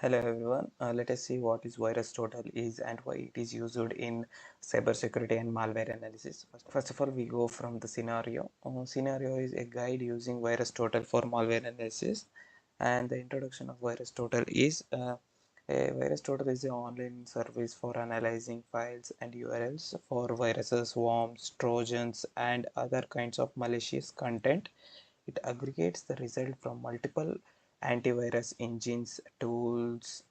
Hello everyone. Let us see what is VirusTotal is and why it is used in cybersecurity and malware analysis. First of all, we go from the scenario. Scenario is a guide using VirusTotal for malware analysis, and the introduction of VirusTotal is VirusTotal is an online service for analyzing files and URLs for viruses, worms, trojans, and other kinds of malicious content. It aggregates the result from multiple antivirus engines tools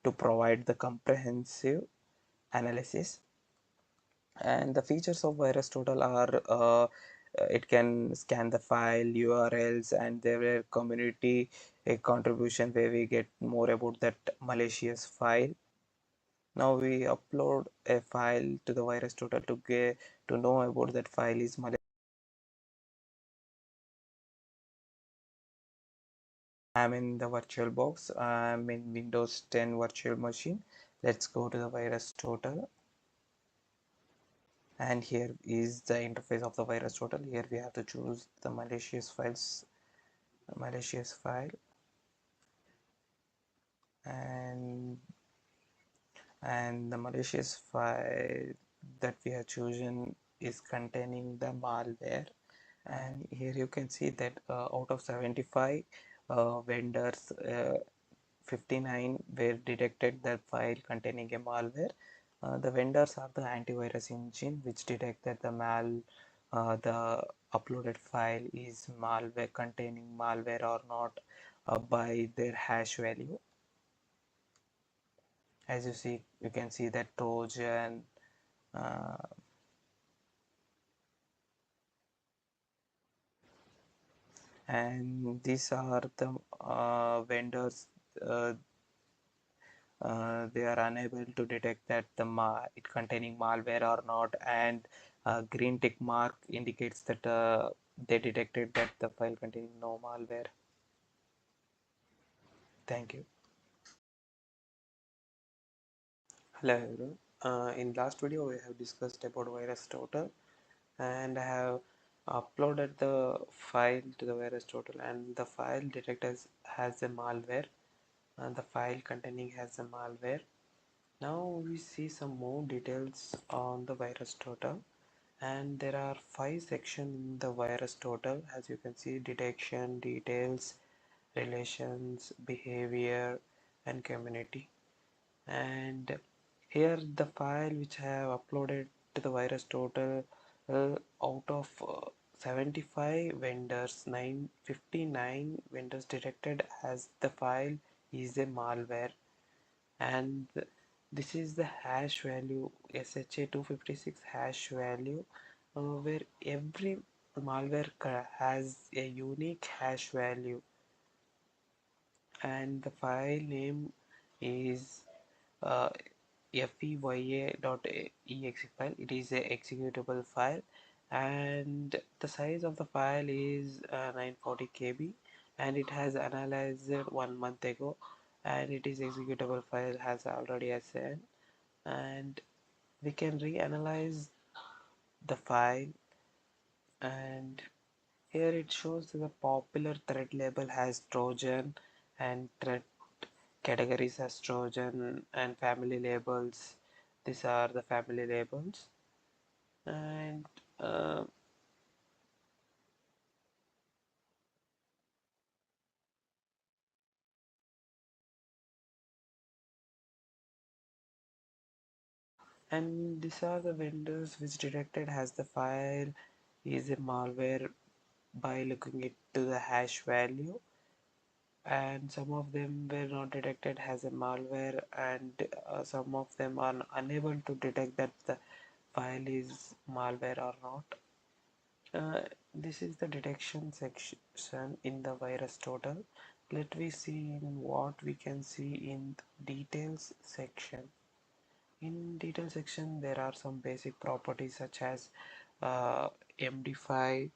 to provide the comprehensive analysis. And the features of VirusTotal are it can scan the file URLs, and there were community a contribution where we get more about that malicious file. Now we upload a file to the VirusTotal to get to know about that file is malicious. I'm in the virtual box. I'm in Windows 10 virtual machine. Let's go to the VirusTotal, and here is the interface of the VirusTotal. Here we have to choose the malicious file, and the malicious file that we have chosen is containing the malware. And here you can see that out of 75 vendors, 59 were detected that file containing a malware. The vendors are the antivirus engine which detect that the uploaded file is malware containing malware or not by their hash value. As you see, you can see that Trojan, uh, and these are the vendors. Uh, they are unable to detect that it containing malware or not, and green tick mark indicates that they detected that the file containing no malware. Thank you. Hello everyone. In last video we have discussed about VirusTotal, and I have uploaded the file to the VirusTotal, and the file detected has a malware, and the file containing has a malware. Now we see some more details on the VirusTotal, and there are 5 sections in the VirusTotal. As you can see, detection, details, relations, behavior, and community. And here the file which I have uploaded to the VirusTotal, out of 75 vendors, 59 vendors detected as the file is a malware, and this is the hash value SHA-256 hash value, where every malware has a unique hash value, and the file name is uh, feya.exe file. It is a executable file, and the size of the file is 940 KB, and it has analyzed 1 month ago, and it is executable file has already assigned, and we can reanalyze the file. And here it shows the popular threat label has Trojan, and threat categories as Trojan, and family labels. These are the family labels, and uh, these are the vendors which detected has the file is a malware by looking into the hash value, and some of them were not detected as a malware, and some of them are unable to detect that the file is malware or not. This is the detection section in the VirusTotal. Let me see in what we can see in details section. In detail section there are some basic properties such as MD5,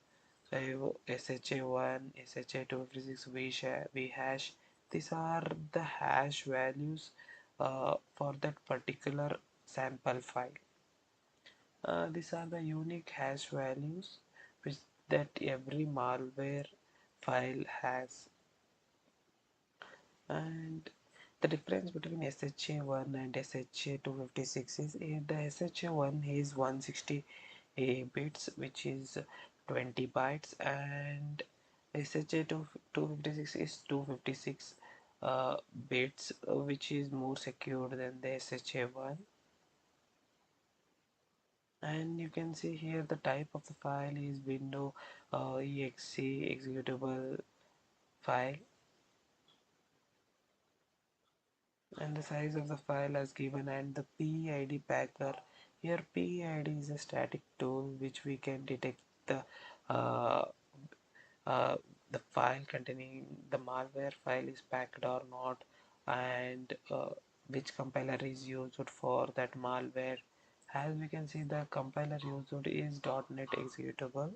SHA1, SHA256, vhash. These are the hash values for that particular sample file. These are the unique hash values which that every malware file has. And The difference between SHA-1 and SHA-256 is the SHA-1 is 160 bits, which is 20 bytes, and SHA-256 is 256 bits, which is more secure than the SHA-1. And you can see here the type of the file is window exe executable file, and the size of the file as given, and the PID packer. Here PID is a static tool which we can detect the uh, uh, the file containing the malware file is packed or not, and which compiler is used for that malware. As we can see, the compiler used is .NET executable,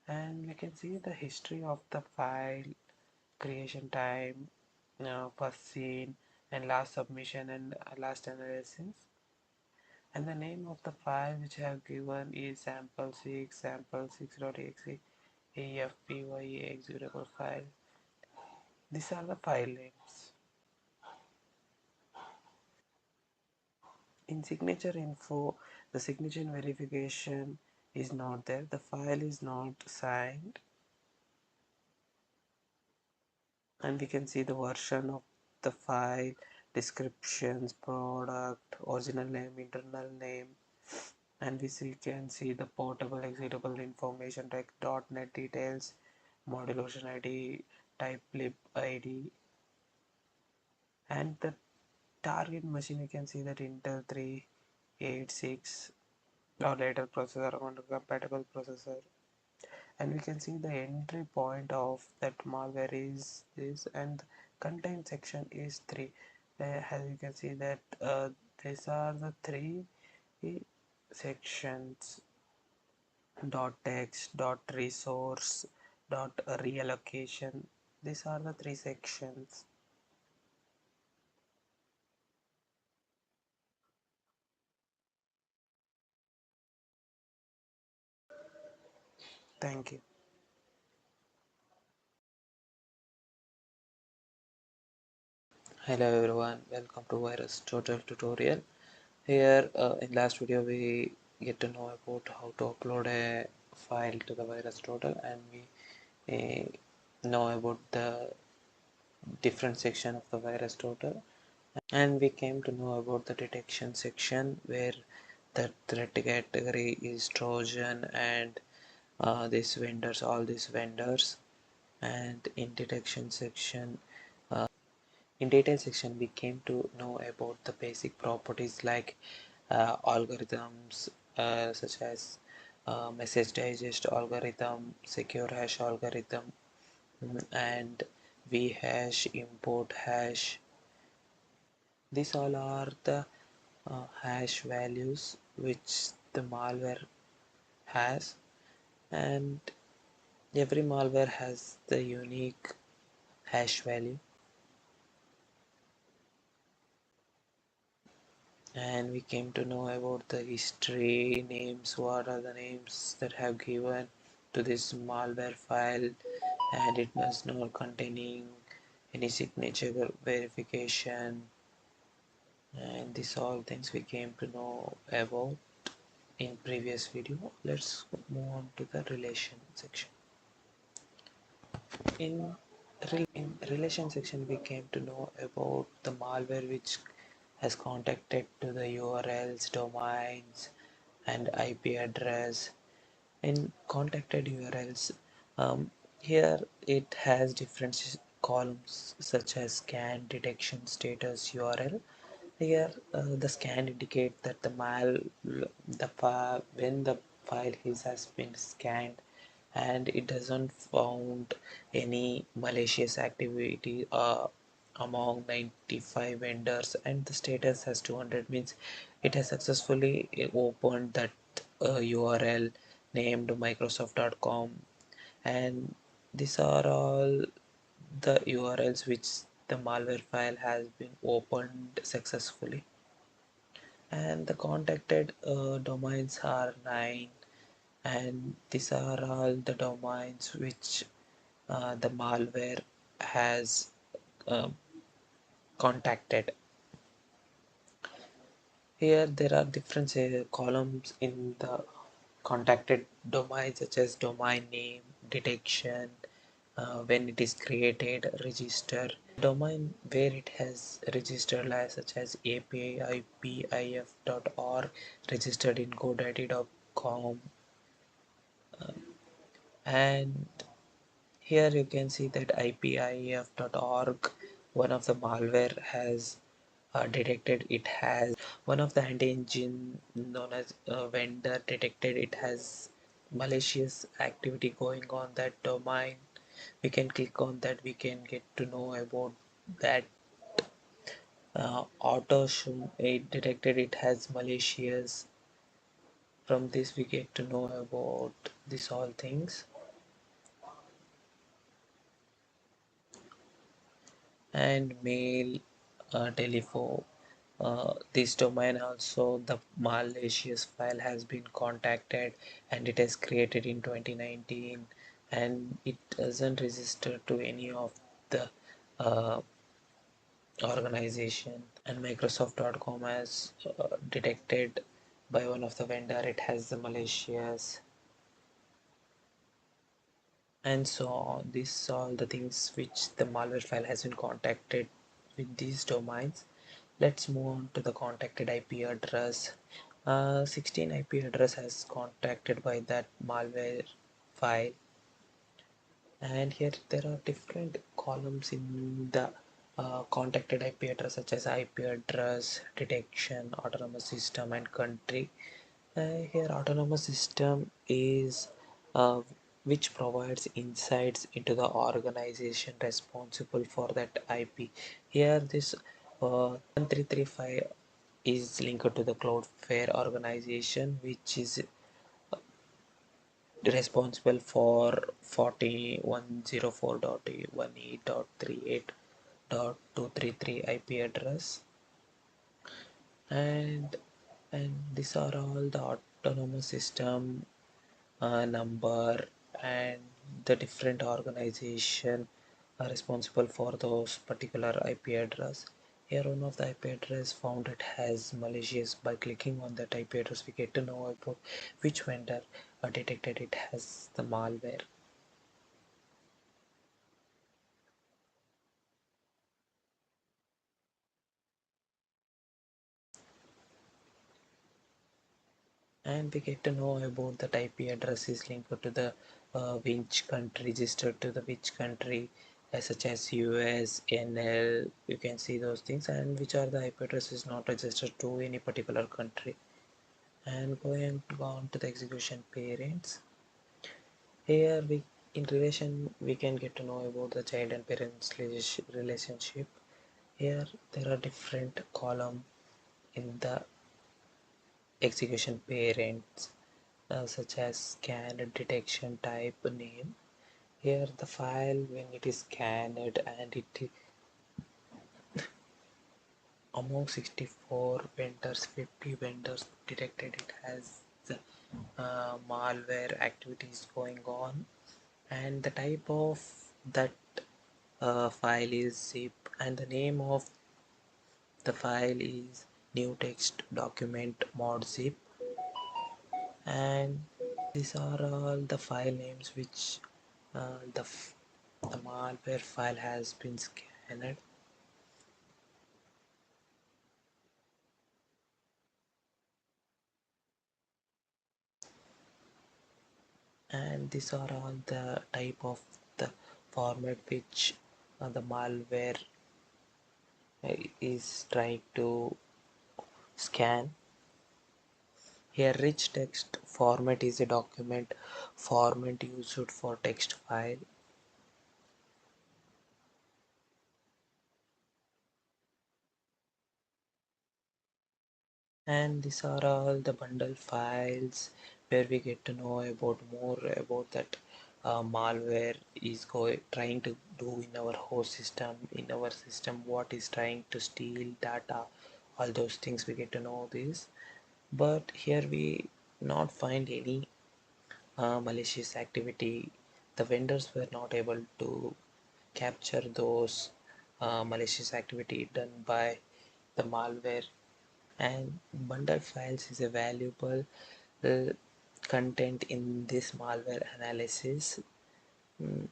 and we can see the history of the file, creation time, first seen, and last submission, and last analysis. And the name of the file which I have given is sample6 sample6.exe afpye executable file. These are the file names. In signature info, the signature verification is not there, the file is not signed, and we can see the version of the file, descriptions, product, original name, internal name, and can see the portable executable information like .NET details, module version ID, type lib ID, and the target machine. You can see that Intel 386 or later processor or compatible processor, and we can see the entry point of that malware is this, and content section is 3. As you can see that these are the 3 sections: dot text, dot resource, dot reallocation. These are the 3 sections. Thank you. Hello everyone, welcome to VirusTotal tutorial. Here in last video we get to know about how to upload a file to the VirusTotal, and we know about the different section of the VirusTotal, and we came to know about the detection section where the threat category is Trojan, and all these vendors. And in detail section we came to know about the basic properties like algorithms such as message digest algorithm, secure hash algorithm, and vhash, import hash. These all are the hash values which the malware has, and every malware has the unique hash value. And we came to know about the history, names, what are the names that have given to this malware file, and it must not containing any signature verification, and these all things we came to know about in previous video. Let's move on to the relation section. In relation section we came to know about the malware which has contacted to the URLs, domains, and IP address. In contacted URLs, here it has different columns such as scan, detection, status, URL. Here the scan indicate that the file, when the file has been scanned and it doesn't found any malicious activity among 95 vendors, and the status has 200 means it has successfully opened that URL named microsoft.com, and these are all the URLs which the malware file has been opened successfully. And the contacted domains are 9, and these are all the domains which the malware has uh, contacted. Here there are different columns in the contacted domain, such as domain name, detection, when it is created, register, domain where it has registered, like such as apipif.org, registered in godaddy.com, and here you can see that ipif.org, one of the malware has detected it has one of the anti-engine known as vendor detected it has malicious activity going on that domain. We can click on that, we can get to know about that. Auto it detected it has malicious. From this we get to know about this all things. And mail, telephone, this domain also the malicious file has been contacted, and it has created in 2019, and it doesn't register to any of the uh, organization. And microsoft.com has detected by one of the vendor it has the malicious, and so on. These are all the things which the malware file has been contacted with these domains. Let's move on to the contacted IP address. 16 IP address has contacted by that malware file, and here there are different columns in the contacted IP address, such as IP address, detection, autonomous system, and country. Here autonomous system is which provides insights into the organization responsible for that IP. Here this 1335 is linked to the Cloudflare organization, which is responsible for 4104.18.38.233 IP address, and these are all the autonomous system number, and the different organization are responsible for those particular IP address. Here one of the IP address found it has malicious. By clicking on that IP address we get to know about which vendor detected it has the malware. And we get to know about that IP address is linked to the which country, registered to the which country, such as US, NL, you can see those things, and which are the IP addresses not registered to any particular country. And going on to the execution parents, here we in relation we can get to know about the child and parents relationship. Here there are different column in the execution parents, such as scanned, detection, type, name. Here the file when it is scanned and it among 64 vendors, 50 vendors detected it has the malware activities going on, and the type of that file is zip, and the name of the file is new text document mod zip. And these are all the file names which the malware file has been scanned, and these are all the type of the format which the malware is trying to scan. Here rich text format is a document format used for text file, and these are all the bundle files where we get to know about more about that malware is trying to do in our host system, in our system, what is trying to steal data, all those things we get to know this. But here we not find any malicious activity. The vendors were not able to capture those malicious activity done by the malware. And bundle files is a valuable uh, content in this malware analysis. Mm,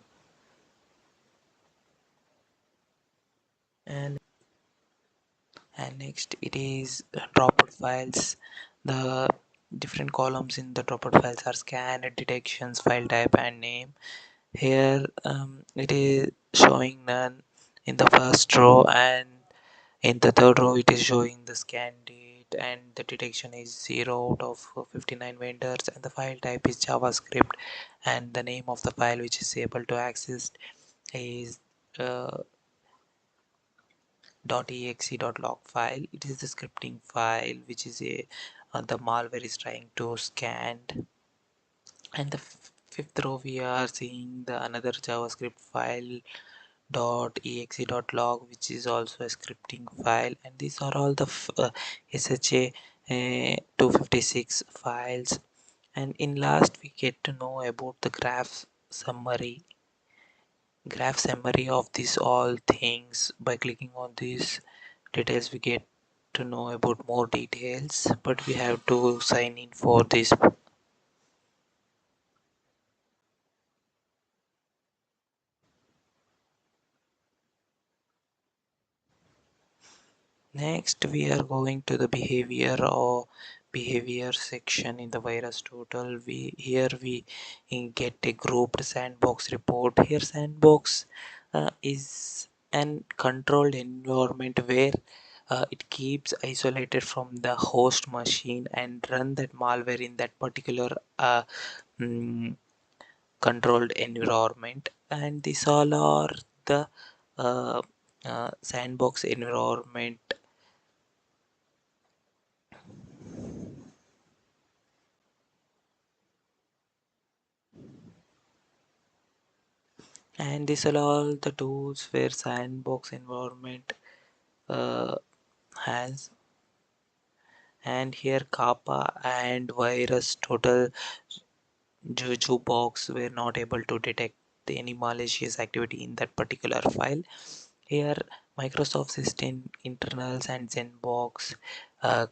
and next it is dropped files. The different columns in the dropped files are scan, detections, file type, and name. Here it is showing none in the first row, and in the third row it is showing the scan date, and the detection is 0 out of 59 vendors, and the file type is JavaScript, and the name of the file which is able to access is uh, .exe.log file. It is the scripting file which is a the malware is trying to scan. And the fifth row we are seeing the another JavaScript file .exe.log, which is also a scripting file, and these are all the SHA 256 files. And in last we get to know about the graph summary of these all things. By clicking on these details we get to know about more details, but we have to sign in for this. Next, we are going to the behavior section in the VirusTotal. We get a grouped sandbox report. Here, sandbox is an controlled environment where it keeps isolated from the host machine and run that malware in that particular mm, controlled environment. And these all are the sandbox environment. And these are all the tools where sandbox environment uh, has. And here kappa and VirusTotal juju box were not able to detect any malicious activity in that particular file. Here Microsoft System internals and Zenbox, uh,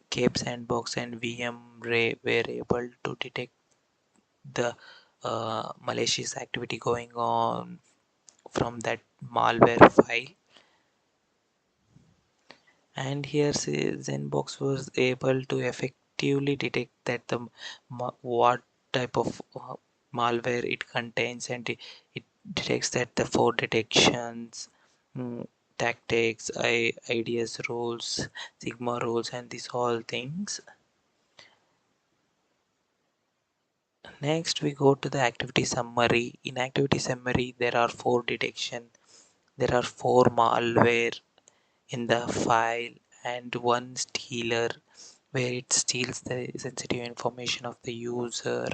Cape Sandbox and VM were able to detect the malicious activity going on from that malware file. And here Zenbox was able to effectively detect that the what type of malware it contains, and it detects that the four detections, mm, tactics, ideas rules, sigma rules, and these all things. Next we go to the activity summary. In activity summary there are four detection, there are four malware in the file, and one stealer where it steals the sensitive information of the user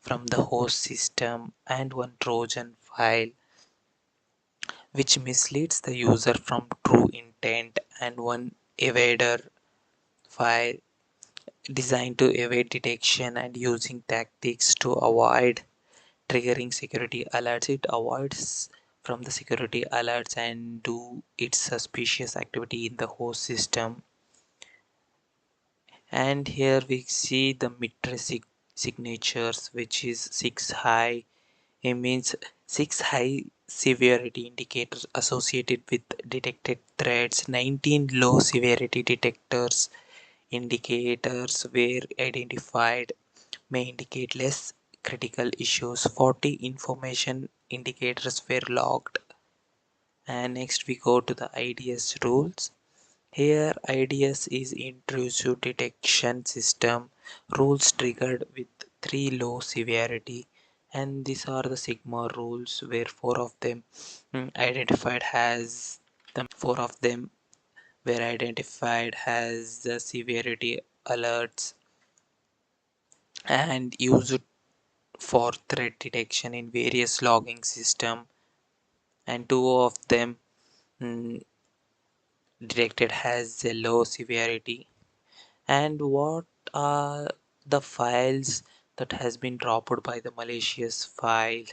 from the host system, and one Trojan file which misleads the user from true intent, and one evader file designed to evade detection and using tactics to avoid triggering security alerts. It avoids from the security alerts and do its suspicious activity in the host system. And here we see the metric signatures, which is 6 high. It means 6 high severity indicators associated with detected threats, 19 low severity detectors indicators were identified, may indicate less critical issues, 40 information indicators were logged. And next we go to the IDS rules. Here IDS is intrusive detection system, rules triggered with 3 low severity, and these are the sigma rules where four of them were identified as the severity alerts and used for threat detection in various logging system, and two of them mm, detected has a low severity. And what are the files that has been dropped by the malicious file?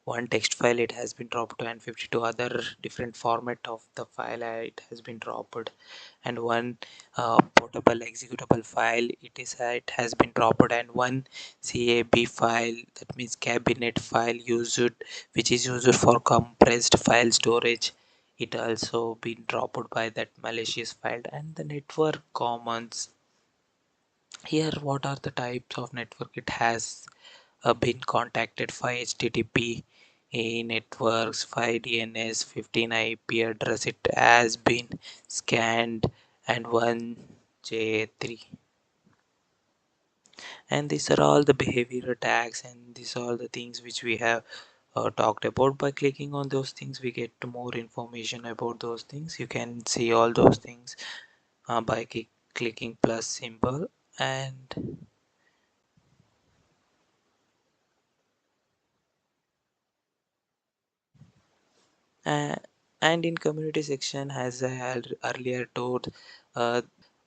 one text file it has been dropped, and 52 other different format of the file it has been dropped, and one portable executable file it has been dropped, and one CAB file, that means cabinet file used, which is used for compressed file storage, it also been dropped by that malicious file. And the network commons, here what are the types of network it has been contacted: 5 HTTP networks, 5 DNS, 15 IP address it has been scanned, and 1 J3. And these are all the behavior attacks, and these are all the things which we have talked about. By clicking on those things we get more information about those things. You can see all those things by clicking plus symbol. Uh, and in community section, as I had earlier told, uh,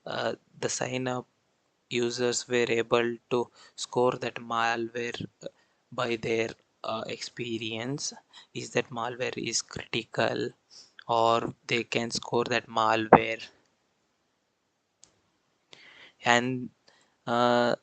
the sign up users were able to score that malware by their experience. Is that malware is critical, or they can score that malware. And uh,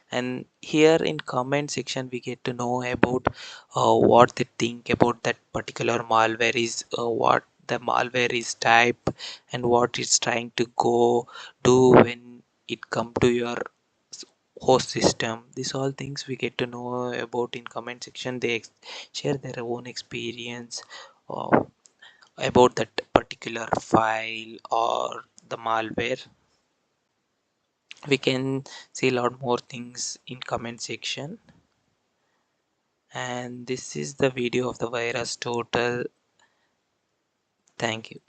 and here in comment section we get to know about what they think about that particular malware is, what the malware is type, and what it's trying to go do when it come to your host system. These all things we get to know about in comment section. They share their own experience uh, about that particular file or the malware. We can see a lot more things in comment section. And this is the video of the VirusTotal. Thank you.